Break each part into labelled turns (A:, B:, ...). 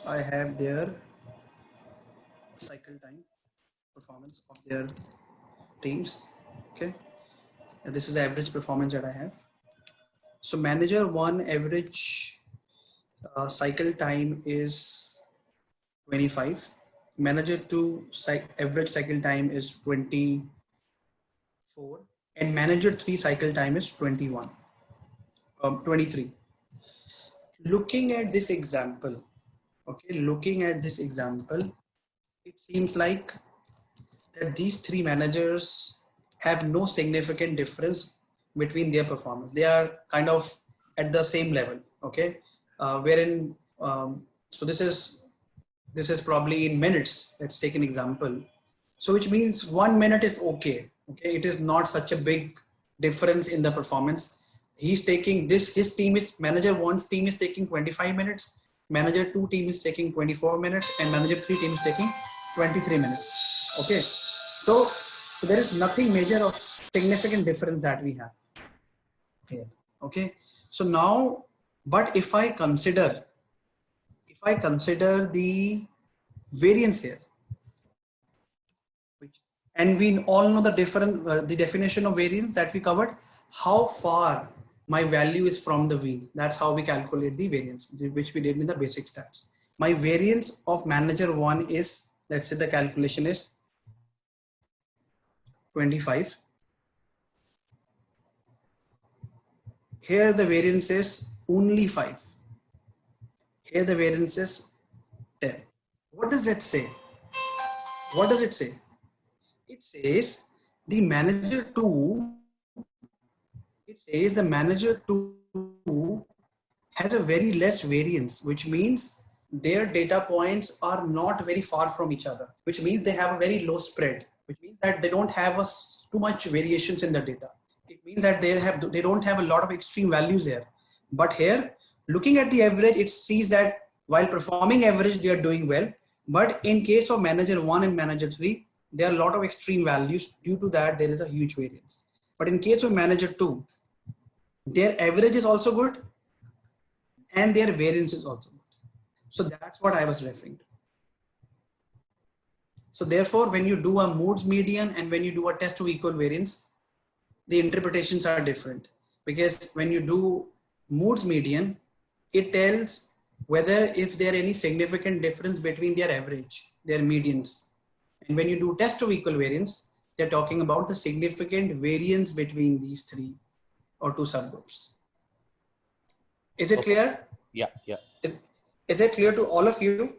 A: I have their cycle time performance of their teams. Okay, and this is the average performance that I have. So manager 1 average cycle time is 25. Manager 2 average cycle time is 24, and manager 3 cycle time is 23. Looking at this example, it seems like that these three managers have no significant difference between their performance. They are kind of at the same level. Okay, wherein so this is probably in minutes. Let's take an example. So which means 1 minute is okay. Okay, it is not such a big difference in the performance. He's taking this. His team is manager 1's team is taking 25 minutes. Manager 2 team is taking 24 minutes, and manager 3 team is taking 23 minutes. Okay, so there is nothing major of significant difference that we have here. Okay, so now, but if I consider the variance here, and we all know the the definition of variance that we covered, how far my value is from the mean. That's how we calculate the variance, which we did in the basic stats. My variance of manager 1 is, let's say the calculation is 25. Here the variance is only 5. Here the variance is 10. What does that say? What does it say? It says the manager 2, has a very less variance, which means their data points are not very far from each other, which means they have a very low spread, which means that they don't have too much variations in the data. It means that they don't have a lot of extreme values here. But here, looking at the average, it sees that while performing average, they are doing well. But in case of manager 1 and manager 3, there are a lot of extreme values. Due to that, there is a huge variance. But in case of manager 2, their average is also good and their variance is also good. So that's what I was referring to. So therefore, when you do a modes median and when you do a test of equal variance, the interpretations are different, because when you do modes median, it tells whether if there any significant difference between their average, their medians. And when you do test of equal variance, they're talking about the significant variance between these 3 or 2 subgroups. Is it clear?
B: Yeah.
A: Is it clear to all of you?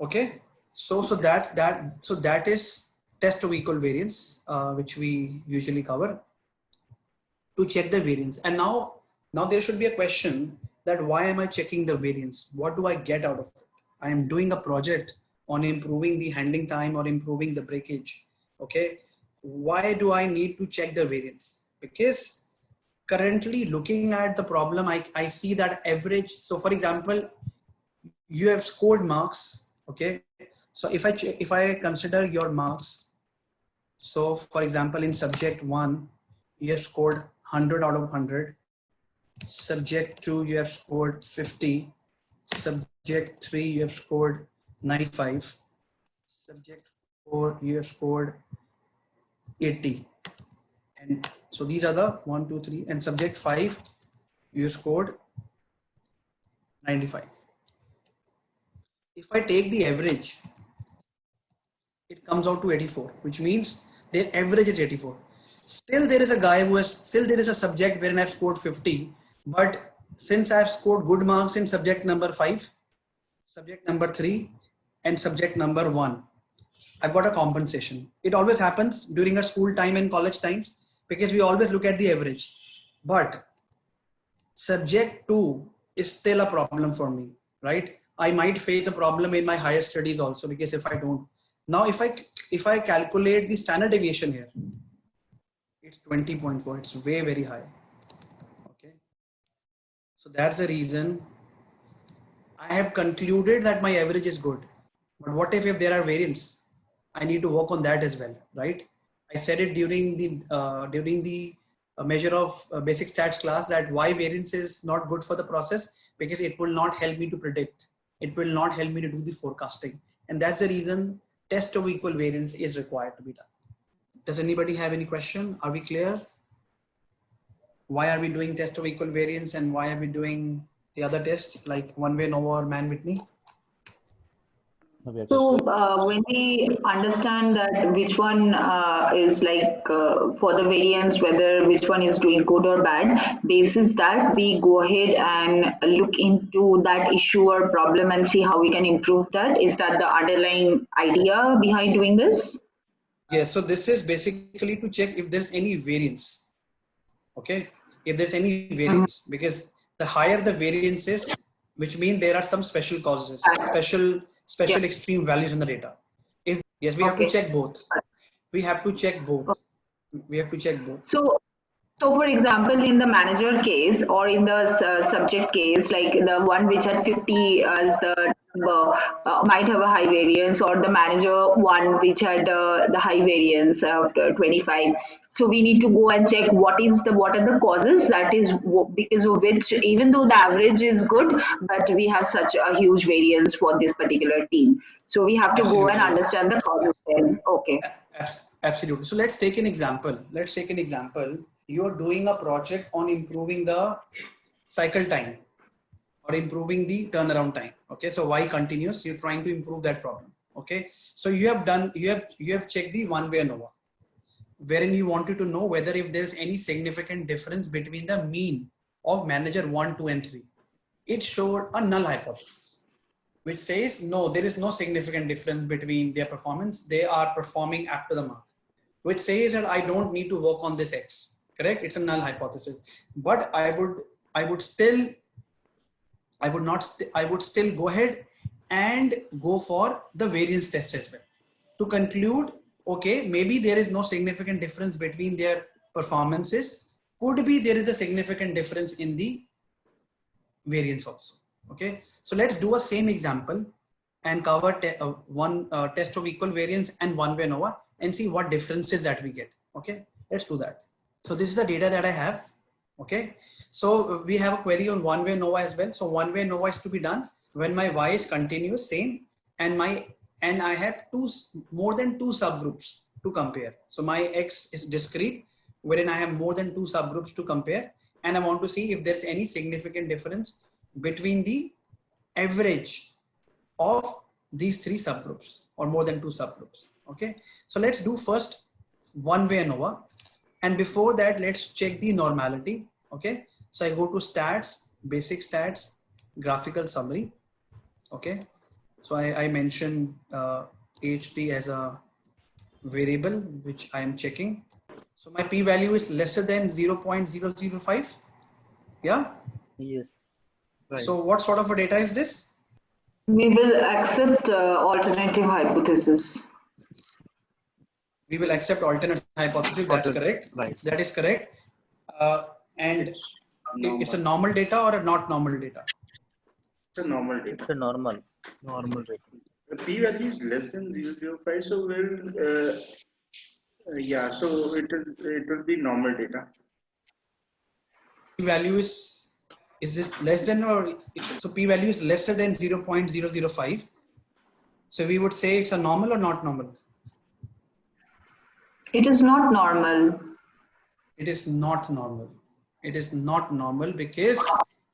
A: Okay. So that is test of equal variance, which we usually cover to check the variance. And now there should be a question that why am I checking the variance? What do I get out of it? I am doing a project on improving the handling time or improving the breakage. Okay. Why do I need to check the variance? Because currently looking at the problem, I see that average. So for example, you have scored marks. Okay. So if I consider your marks, so for example, in subject 1, you have scored 100 out of 100. Subject 2, you have scored 50. Subject 3, you have scored 95. Subject 4, you have scored 80. And so these are the 1, 2, 3. And subject 5, you scored 95. If I take the average, it comes out to 84, which means their average is 84. Still there is a guy who there is a subject wherein I've scored 50, but since I've scored good marks in subject number 5, subject number 3, and subject number 1, I've got a compensation. It always happens during our school time and college times, because we always look at the average. But subject 2 is still a problem for me, right? I might face a problem in my higher studies also, because if I don't. Now, if I calculate the standard deviation here, it's 20.4. It's very high. Okay. So that's the reason I have concluded that my average is good. But what if there are variants? I need to work on that as well, right? I said it during the measure of basic stats class that why variance is not good for the process, because it will not help me to predict. It will not help me to do the forecasting. And that's the reason test of equal variance is required to be done. Does anybody have any question? Are we clear? Why are we doing test of equal variance and why are we doing the other test like one-way ANOVA or Mann-Whitney?
B: So when we understand that which one is like for the variance, whether which one is doing good or bad, basis that we go ahead and look into that issue or problem and see how we can improve that. Is that the underlying idea behind doing this?
A: Yes, so this is basically to check if there's any variance. Okay, if there's any variance, because the higher the variance is, which means there are some special causes, special extreme values in the data. If yes, we have to check both. We have to check both. We have to check both.
B: So for example, in the manager case or in the subject case, like the one which had 50 as the number might have a high variance, or the manager one which had the high variance of 25. So we need to go and check what are the causes, that is because of which, even though the average is good, but we have such a huge variance for this particular team. So we have to go and understand the causes then. Okay.
A: Absolutely. So let's take an example. You are doing a project on improving the cycle time or improving the turnaround time. Okay. So Y continuous, you're trying to improve that problem. Okay. So you have checked the one-way ANOVA, wherein you wanted to know whether if there's any significant difference between the mean of manager 1, 2, and 3. It showed a null hypothesis, which says, no, there is no significant difference between their performance. They are performing up to the mark, which says that I don't need to work on this X. Correct? It's a null hypothesis, but I would still go ahead and go for the variance test as well to conclude, okay, maybe there is no significant difference between their performances. Could be there is a significant difference in the variance also. Okay. So let's do a same example and cover test of equal variance and one-way ANOVA and see what differences that we get. Okay. Let's do that. So this is the data that I have. Okay. So we have a query on one-way ANOVA as well. So one-way ANOVA is to be done when my Y is continuous, same, and I have more than two subgroups to compare. So my X is discrete, wherein I have more than two subgroups to compare, and I want to see if there's any significant difference between the average of these three subgroups or more than two subgroups. Okay. So let's do first one-way ANOVA. And before that, let's check the normality. Okay. So I go to stats, basic stats, graphical summary. Okay. So I mentioned HT as a variable, which I am checking. So my p-value is lesser than 0.005. Yeah.
C: Yes. Right.
A: So what sort of a data is this?
B: We will accept alternative hypothesis.
A: We will accept alternate hypothesis. That's correct.
C: Right.
A: That is correct. And it's a normal data or a not normal data?
D: It's a normal data.
C: It's a normal data.
D: The p-value is less than 0.005, so we'll yeah, so it will be normal data.
A: P-value is this less than, or so p-value is lesser than 0.005. So we would say it's a normal or not normal?
B: It is not normal.
A: It is not normal. It is not normal because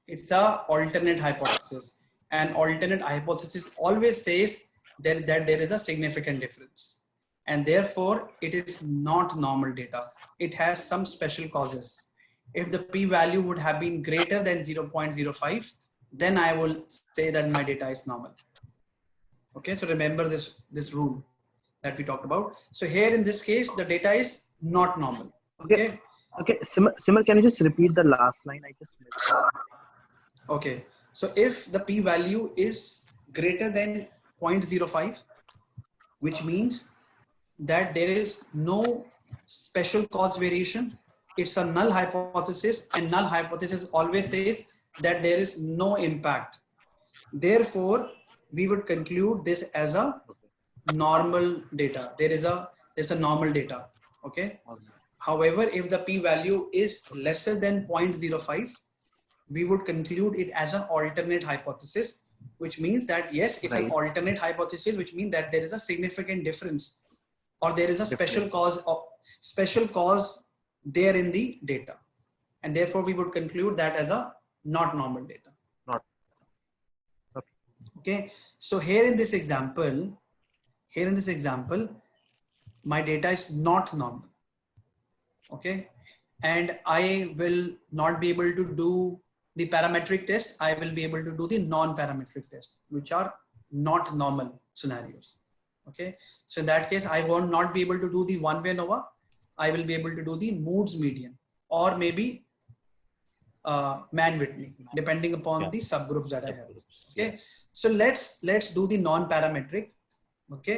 A: it's a alternate hypothesis, and alternate hypothesis always says that there is a significant difference, and therefore it is not normal data. It has some special causes. If the p-value would have been greater than 0.05, then I will say that my data is normal. Okay, so remember this rule that we talked about. So here in this case, the data is not normal. Okay.
C: Okay. Simar, can you just repeat the last line? I just missed it.
A: Okay. So if the p-value is greater than 0.05, which means that there is no special cause variation, it's a null hypothesis, and null hypothesis always says that there is no impact. Therefore, we would conclude this as a normal data. There's a normal data. Okay. However, if the p-value is lesser than 0.05, we would conclude it as an alternate hypothesis, which means that yes, it's an
C: Right.
A: alternate hypothesis, which means that there is a significant difference, or there is a special cause there in the data, and therefore we would conclude that as a not normal data.
C: Not.
A: Okay, so here in this example, my data is not normal. Okay, and I will not be able to do the parametric test. I will be able to do the non-parametric test, which are not normal scenarios. Okay, so in that case, I won't not be able to do the one-way ANOVA. I will be able to do the Moore's median, or maybe Mann-Whitney, depending upon the subgroups that I have. Okay, so let's do the non-parametric. Okay,